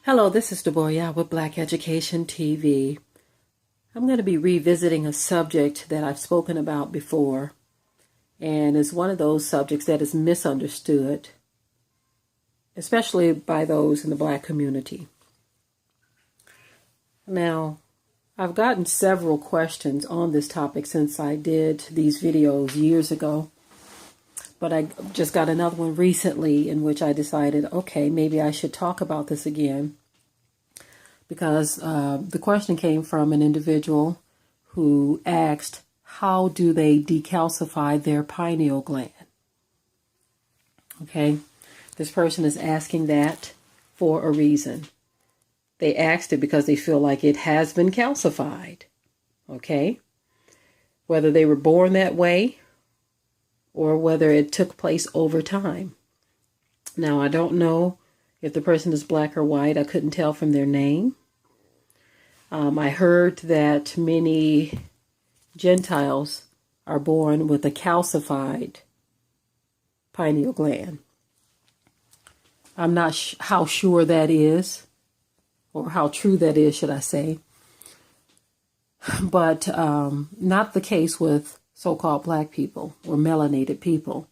Hello, this is Deborah with Black Education TV. I'm going to be revisiting a subject that I've spoken about before, and it's one of those subjects that is misunderstood, especially by those in the Black community. Now, I've gotten several questions on this topic since I did these videos years ago, but I just got another one recently in which I decided, okay, maybe I should talk about this again, because the question came from an individual who asked, how do they decalcify their pineal gland? Okay, this person is asking that for a reason. They asked it because they feel like it has been calcified. Okay, whether they were born that way or whether it took place over time. Now, I don't know if the person is black or white. I couldn't tell from their name. I heard that many Gentiles are born with a calcified pineal gland. I'm not how sure that is, or how true that is, should I say. But not the case with so-called black people or melanated people.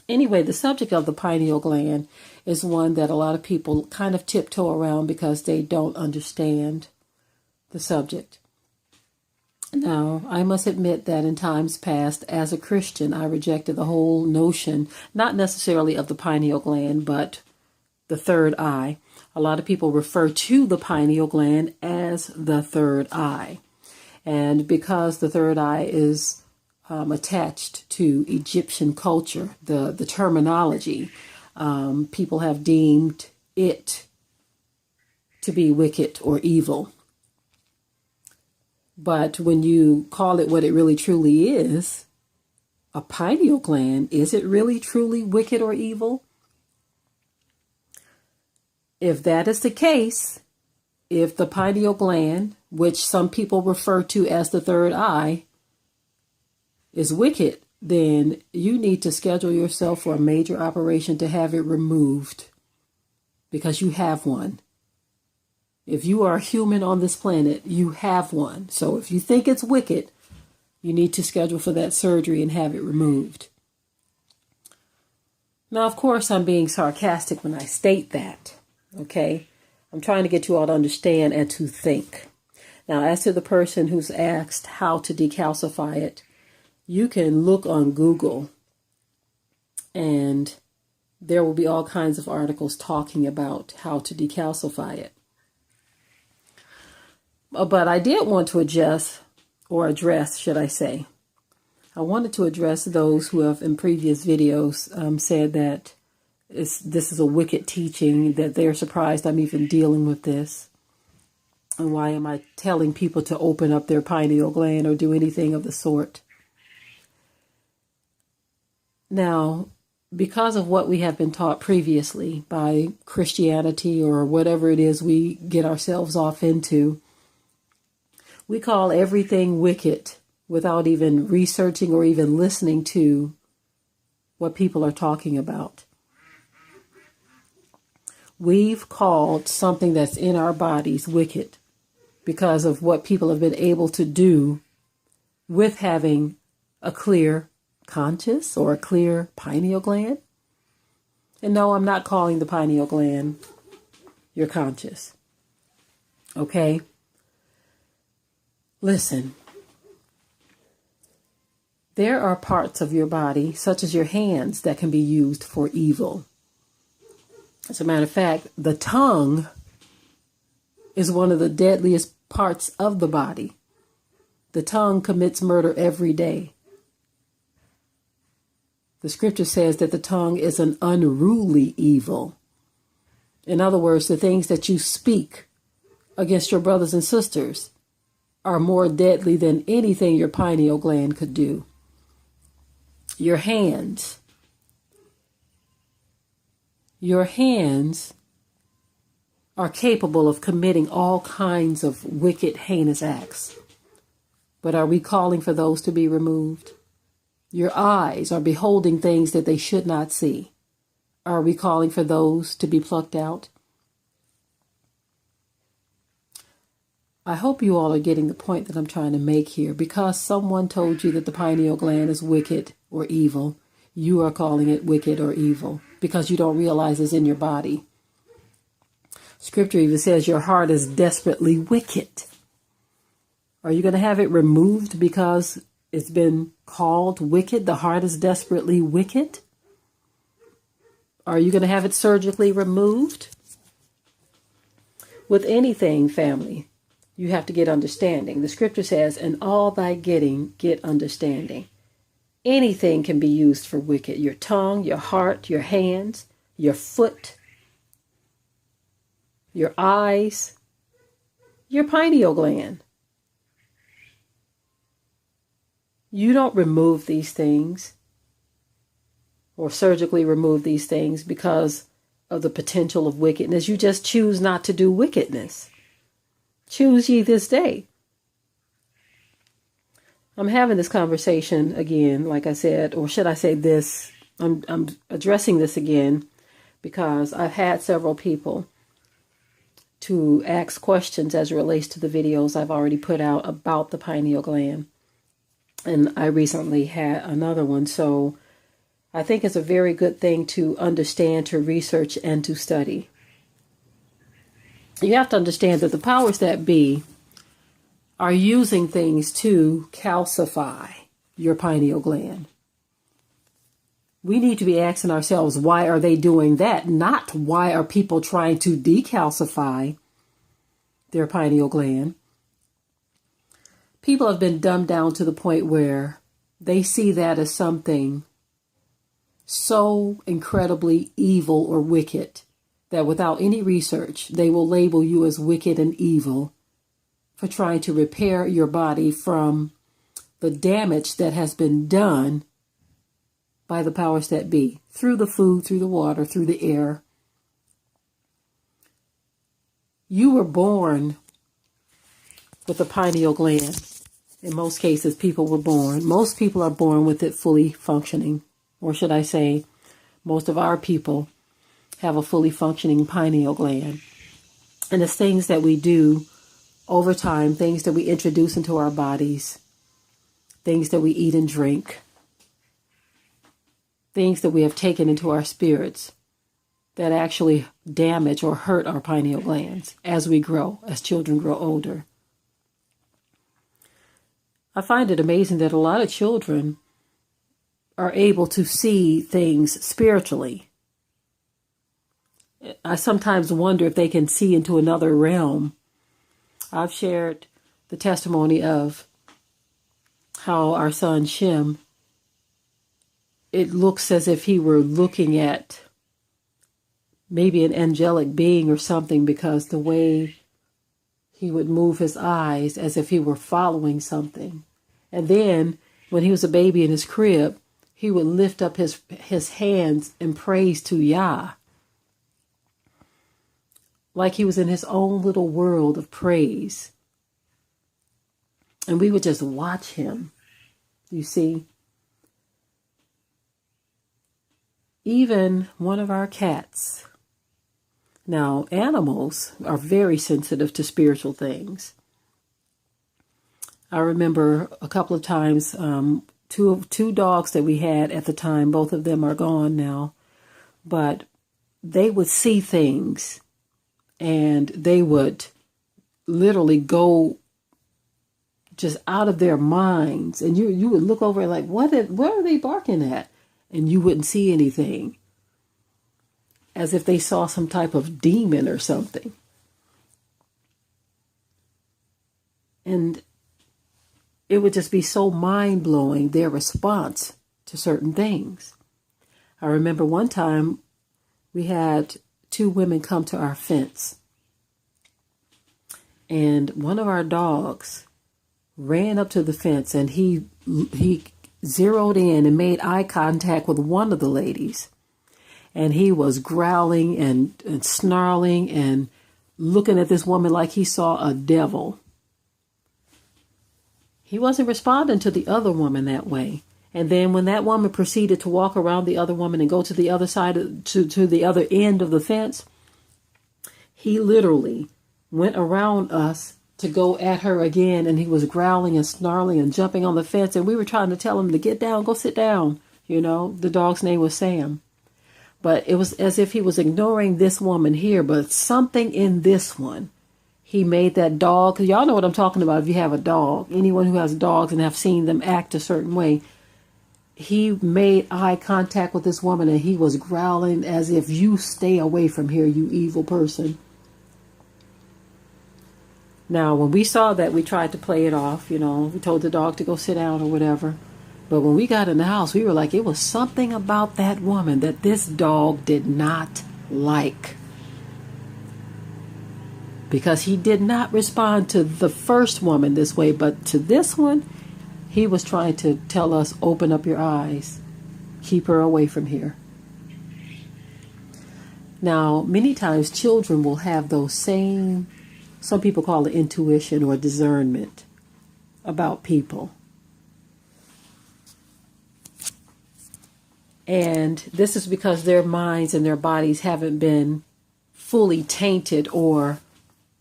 Anyway, the subject of the pineal gland is one that a lot of people kind of tiptoe around because they don't understand the subject. Now, I must admit that in times past, as a Christian, I rejected the whole notion, not necessarily of the pineal gland, but the third eye. A lot of people refer to the pineal gland as the third eye. And because the third eye is attached to Egyptian culture, the terminology, people have deemed it to be wicked or evil. But when you call it what it really truly is, a pineal gland, is it really truly wicked or evil? If that is the case, if the pineal gland, which some people refer to as the third eye, is wicked, then you need to schedule yourself for a major operation to have it removed, because you have one. If you are a human on this planet, you have one. So if you think it's wicked, you need to schedule for that surgery and have it removed. Now, of course, I'm being sarcastic when I state that, okay? I'm trying to get you all to understand and to think. Now, as to the person who's asked how to decalcify it, you can look on Google and there will be all kinds of articles talking about how to decalcify it. But I did want to address, should I say. I wanted to address those who have in previous videos said that this is a wicked teaching, that they're surprised I'm even dealing with this. And why am I telling people to open up their pineal gland or do anything of the sort? Now, because of what we have been taught previously by Christianity or whatever it is we get ourselves off into, we call everything wicked without even researching or even listening to what people are talking about. We've called something that's in our bodies wicked because of what people have been able to do with having a clear conscious or a clear pineal gland. And no, I'm not calling the pineal gland your conscious. Okay? Listen, there are parts of your body, such as your hands, that can be used for evil. As a matter of fact, the tongue is one of the deadliest parts of the body. The tongue commits murder every day. The scripture says that the tongue is an unruly evil. In other words, the things that you speak against your brothers and sisters are more deadly than anything your pineal gland could do. Your hands are capable of committing all kinds of wicked, heinous acts. But are we calling for those to be removed? Your eyes are beholding things that they should not see. Are we calling for those to be plucked out? I hope you all are getting the point that I'm trying to make here. Because someone told you that the pineal gland is wicked or evil, you are calling it wicked or evil because you don't realize it's in your body. Scripture even says your heart is desperately wicked. Are you going to have it removed because it's been called wicked? The heart is desperately wicked. Are you going to have it surgically removed? With anything, family, you have to get understanding. The scripture says, in all thy getting, get understanding. Anything can be used for wicked. Your tongue, your heart, your hands, your foot, your eyes, your pineal gland. You don't remove these things or surgically remove these things because of the potential of wickedness. You just choose not to do wickedness. Choose ye this day. I'm having this conversation again, like I said, or should I say this? I'm addressing this again because I've had several people to ask questions as it relates to the videos I've already put out about the pineal gland. And I recently had another one. So I think it's a very good thing to understand, to research, and to study. You have to understand that the powers that be are using things to calcify your pineal gland. We need to be asking ourselves, why are they doing that? Not why are people trying to decalcify their pineal gland. People have been dumbed down to the point where they see that as something so incredibly evil or wicked that without any research, they will label you as wicked and evil for trying to repair your body from the damage that has been done by the powers that be, through the food, through the water, through the air. You were born with a pineal gland. In most cases, most people are born with it fully functioning. Or should I say, most of our people have a fully functioning pineal gland. And it's things that we do over time, things that we introduce into our bodies, things that we eat and drink, things that we have taken into our spirits that actually damage or hurt our pineal glands as we grow, as children grow older. I find it amazing that a lot of children are able to see things spiritually. I sometimes wonder if they can see into another realm. I've shared the testimony of how our son Shem, it looks as if he were looking at maybe an angelic being or something, because the way he would move his eyes as if he were following something. And then when he was a baby in his crib, he would lift up his hands in praise to Yah, like he was in his own little world of praise. And we would just watch him, you see. Even one of our cats. Now, animals are very sensitive to spiritual things. I remember a couple of times, two dogs that we had at the time, both of them are gone now, but they would see things and they would literally go just out of their minds. And you would look over like, what are they barking at? And you wouldn't see anything, as if they saw some type of demon or something. And it would just be so mind-blowing, their response to certain things. I remember one time we had two women come to our fence, and one of our dogs ran up to the fence, and he zeroed in and made eye contact with one of the ladies. And he was growling and snarling and looking at this woman like he saw a devil. He wasn't responding to the other woman that way. And then when that woman proceeded to walk around the other woman and go to the other side, to the other end of the fence, he literally went around us to go at her again, and he was growling and snarling and jumping on the fence, and we were trying to tell him to get down, go sit down. You know, the dog's name was Sam. But it was as if he was ignoring this woman here, but something in this one, he made that dog, because y'all know what I'm talking about if you have a dog. Anyone who has dogs and have seen them act a certain way, he made eye contact with this woman, and he was growling as if, you stay away from here, you evil person. Now, when we saw that, we tried to play it off, you know, we told the dog to go sit down or whatever. But when we got in the house, we were like, it was something about that woman that this dog did not like. Because he did not respond to the first woman this way, but to this one, he was trying to tell us, open up your eyes, keep her away from here. Now, many times children will have those same, some people call it intuition or discernment about people. And this is because their minds and their bodies haven't been fully tainted or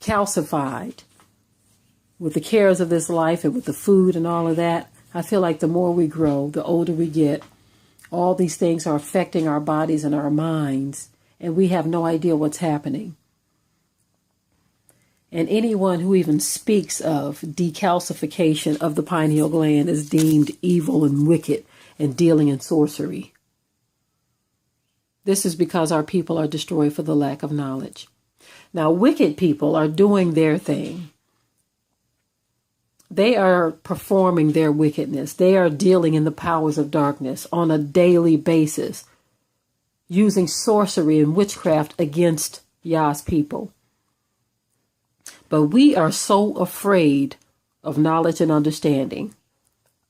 calcified with the cares of this life and with the food and all of that. I feel like the more we grow, the older we get, all these things are affecting our bodies and our minds, and we have no idea what's happening. And anyone who even speaks of decalcification of the pineal gland is deemed evil and wicked and dealing in sorcery. This is because our people are destroyed for the lack of knowledge. Now, wicked people are doing their thing. They are performing their wickedness. They are dealing in the powers of darkness on a daily basis, using sorcery and witchcraft against Yah's people. But we are so afraid of knowledge and understanding,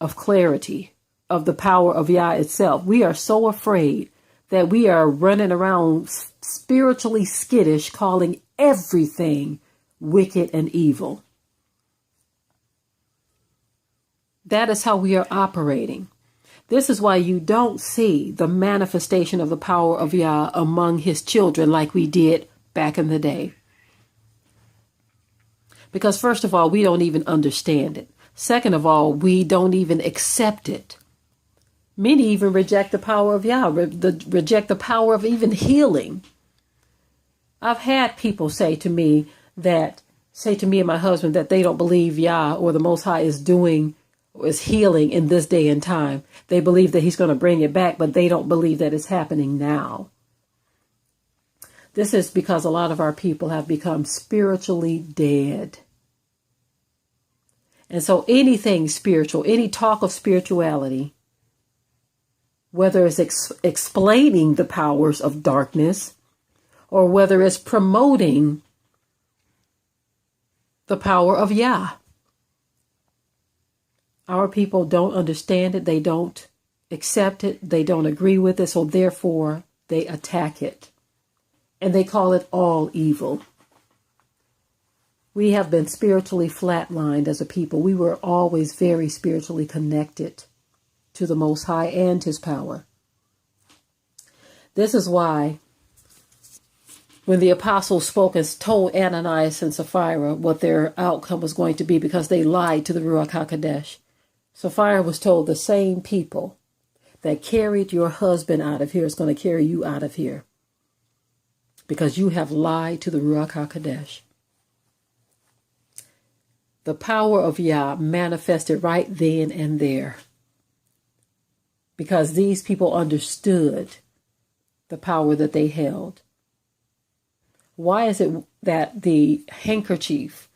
of clarity, of the power of Yah itself. We are so afraid that we are running around spiritually skittish, calling everything wicked and evil. That is how we are operating. This is why you don't see the manifestation of the power of Yah among his children like we did back in the day. Because first of all, we don't even understand it. Second of all, we don't even accept it. Many even reject the power of Yah, reject the power of even healing. I've had people say to me and my husband that they don't believe Yah or the Most High is healing in this day and time. They believe that he's going to bring it back, but they don't believe that it's happening now. This is because a lot of our people have become spiritually dead. And so anything spiritual, any talk of spirituality, whether it's explaining the powers of darkness or whether it's promoting the power of Yah, our people don't understand it. They don't accept it. They don't agree with it. So therefore, they attack it. And they call it all evil. We have been spiritually flatlined as a people. We were always very spiritually connected to the Most High and his power. This is why when the apostles spoke and told Ananias and Sapphira what their outcome was going to be because they lied to the Ruach HaKodesh, Sapphira was told the same people that carried your husband out of here is going to carry you out of here because you have lied to the Ruach HaKodesh. The power of Yah manifested right then and there because these people understood the power that they held. Why is it that the handkerchief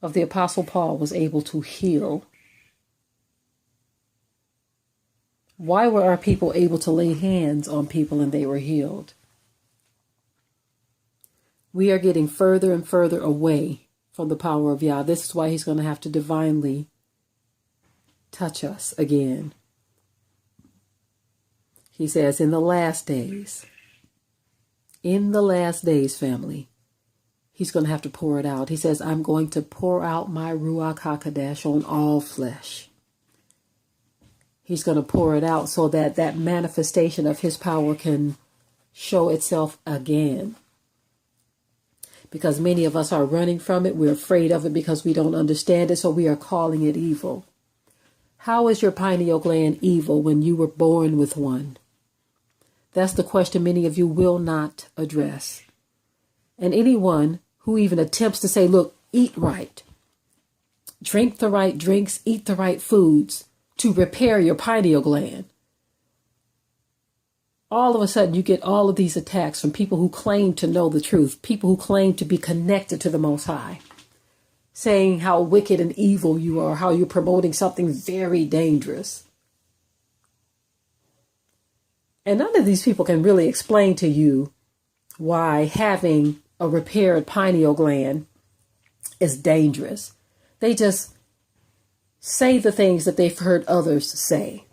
of the Apostle Paul was able to heal? Why were our people able to lay hands on people and they were healed? We are getting further and further away from the power of Yah. This is why he's going to have to divinely touch us again. He says, in the last days, family, he's going to have to pour it out. He says, I'm going to pour out my Ruach HaKodesh on all flesh. He's going to pour it out so that that manifestation of his power can show itself again. because many of us are running from it. We're afraid of it because we don't understand it, so we are calling it evil. How is your pineal gland evil when you were born with one? That's the question many of you will not address. And anyone who even attempts to say, look, eat right, drink the right drinks, eat the right foods to repair your pineal gland, all of a sudden you get all of these attacks from people who claim to know the truth, people who claim to be connected to the Most High, saying how wicked and evil you are, how you're promoting something very dangerous. And none of these people can really explain to you why having a repaired pineal gland is dangerous. They just say the things that they've heard others say.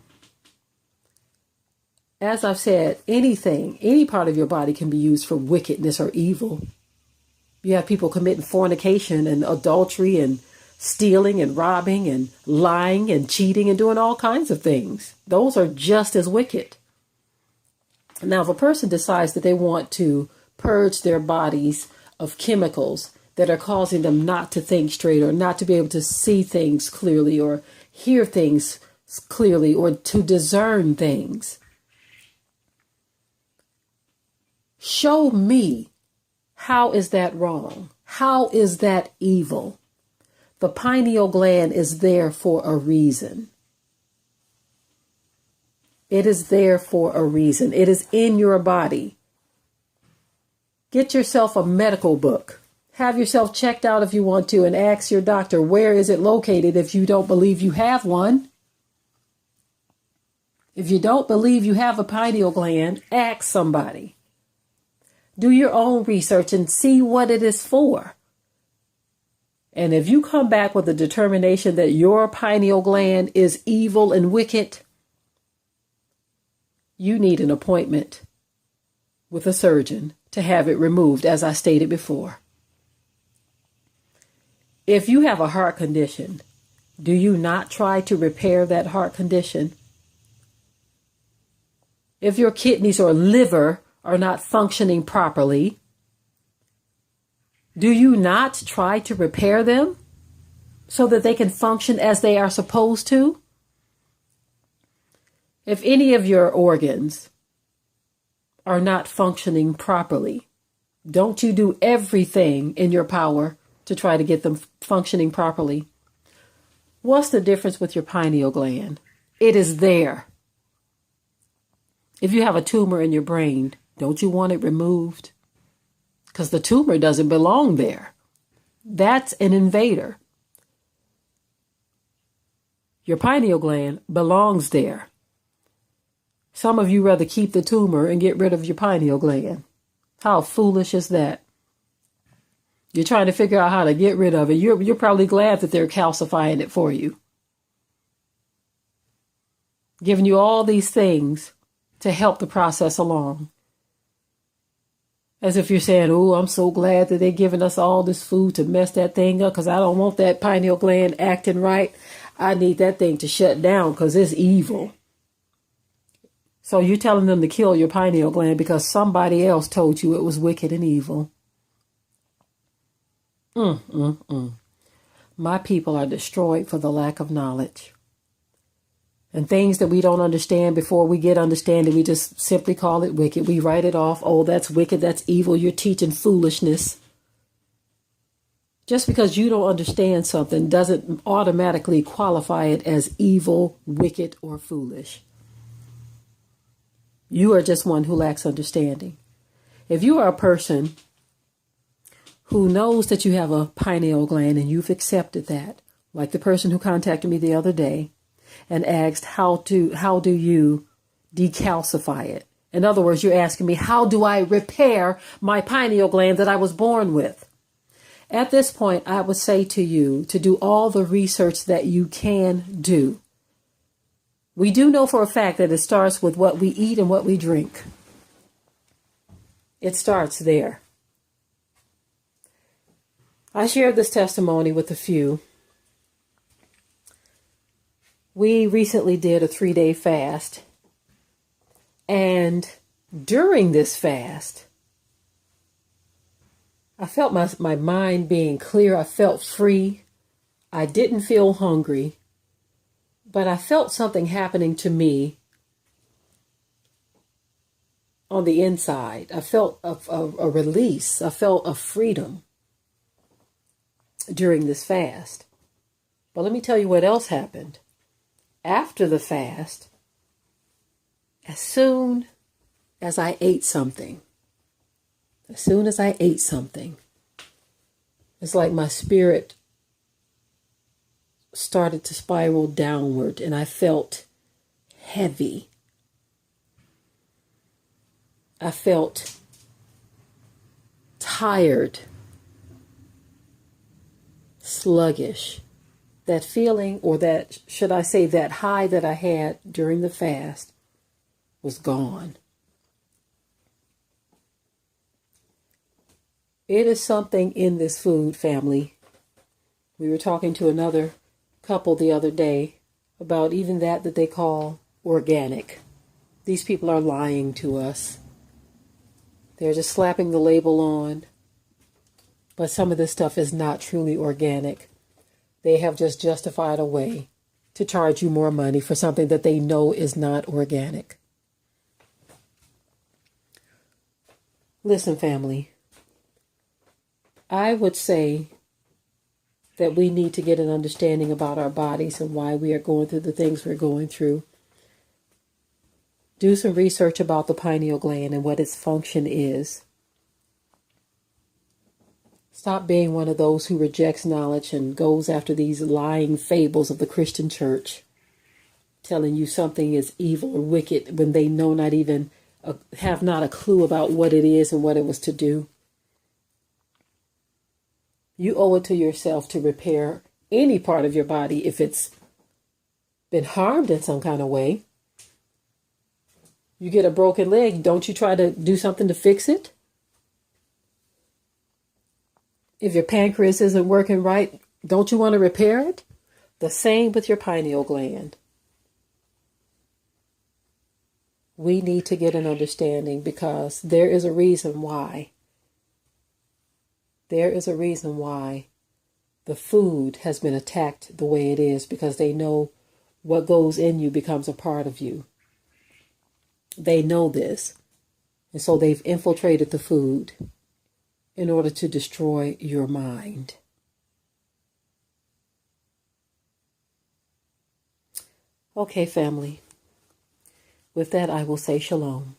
As I've said, any part of your body can be used for wickedness or evil. You have people committing fornication and adultery and stealing and robbing and lying and cheating and doing all kinds of things. Those are just as wicked. Now, if a person decides that they want to purge their bodies of chemicals that are causing them not to think straight or not to be able to see things clearly or hear things clearly or to discern things, show me, how is that wrong? How is that evil? The pineal gland is there for a reason. It is there for a reason. It is in your body. Get yourself a medical book. Have yourself checked out if you want to and ask your doctor, where is it located if you don't believe you have one? If you don't believe you have a pineal gland, ask somebody. Do your own research and see what it is for. And if you come back with a determination that your pineal gland is evil and wicked, you need an appointment with a surgeon to have it removed, as I stated before. If you have a heart condition, do you not try to repair that heart condition? If your kidneys or liver are not functioning properly, do you not try to repair them so that they can function as they are supposed to? If any of your organs are not functioning properly, don't you do everything in your power to try to get them functioning properly? What's the difference with your pineal gland? It is there. If you have a tumor in your brain, don't you want it removed? Because the tumor doesn't belong there. That's an invader. Your pineal gland belongs there. Some of you rather keep the tumor and get rid of your pineal gland. How foolish is that? You're trying to figure out how to get rid of it. You're probably glad that they're calcifying it for you. Giving you all these things to help the process along. As if you're saying, oh, I'm so glad that they're giving us all this food to mess that thing up because I don't want that pineal gland acting right. I need that thing to shut down because it's evil. So you're telling them to kill your pineal gland because somebody else told you it was wicked and evil. My people are destroyed for the lack of knowledge. And things that we don't understand before we get understanding, we just simply call it wicked. We write it off. Oh, that's wicked. That's evil. You're teaching foolishness. Just because you don't understand something doesn't automatically qualify it as evil, wicked, or foolish. You are just one who lacks understanding. If you are a person who knows that you have a pineal gland and you've accepted that, like the person who contacted me the other day and asked how do you decalcify it? In other words, you're asking me, how do I repair my pineal gland that I was born with? At this point, I would say to you to do all the research that you can do. We do know for a fact that it starts with what we eat and what we drink. It starts there. I shared this testimony with a few. We recently did a 3-day fast. And during this fast, I felt my mind being clear. I felt free. I didn't feel hungry, but I felt something happening to me on the inside. I felt a release. I felt a freedom during this fast. But let me tell you what else happened. After the fast, as soon as I ate something, it's like my spirit started to spiral downward and I felt heavy. I felt tired, sluggish. That feeling, or that, should I say, that high that I had during the fast was gone. It is something in this food, family. We were talking to another couple the other day about even that they call organic. These people are lying to us. They're just slapping the label on. But some of this stuff is not truly organic. They have just justified a way to charge you more money for something that they know is not organic. Listen, family, I would say that we need to get an understanding about our bodies and why we are going through the things we're going through. Do some research about the pineal gland and what its function is. Stop being one of those who rejects knowledge and goes after these lying fables of the Christian church, telling you something is evil or wicked when they know not even, have not a clue about what it is and what it was to do. You owe it to yourself to repair any part of your body if it's been harmed in some kind of way. You get a broken leg, don't you try to do something to fix it? If your pancreas isn't working right, don't you want to repair it? The same with your pineal gland. We need to get an understanding because there is a reason why. There is a reason why the food has been attacked the way it is, because they know what goes in you becomes a part of you. They know this. And so they've infiltrated the food in order to destroy your mind. Okay, family. With that, I will say shalom.